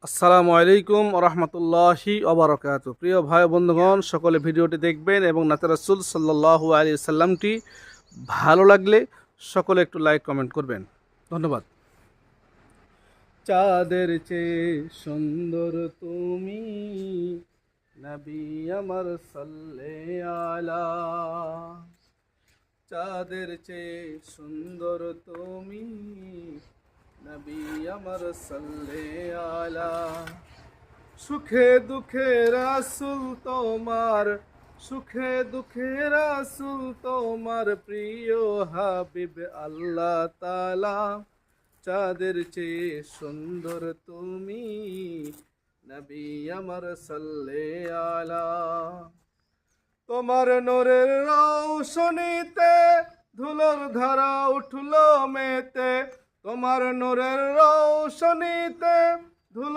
আসসালামু আলাইকুম রহমতুল্লাহি ওবরাকাত। প্রিয় ভাই বন্ধুগণ, সকলে ভিডিওটি দেখবেন এবং নাতে রাসূল সাল্লাল্লাহু আলাইহি সাল্লামটি ভালো লাগলে সকলে একটু লাইক কমেন্ট করবেন। ধন্যবাদ। চাঁদের চেয়ে সুন্দর তুমি, নবী আমার সাল্লে আলা। চাঁদের চেয়ে সুন্দর তুমি, নবী আমার সাল্লে আলা। সুখে দুঃখে রাসূল তোমার, সুখে দুঃখে রাসূল তোমার, প্রিয় হাবিব আল্লাহ তাআলা। চাঁদের চেয়ে সুন্দর তুমি, নবী আমার সাল্লে আলা। তোমার নূরের রৌশনীতে ধুলোর ধারা উঠলো মেতে, তোমার নূরের রৌশনীতে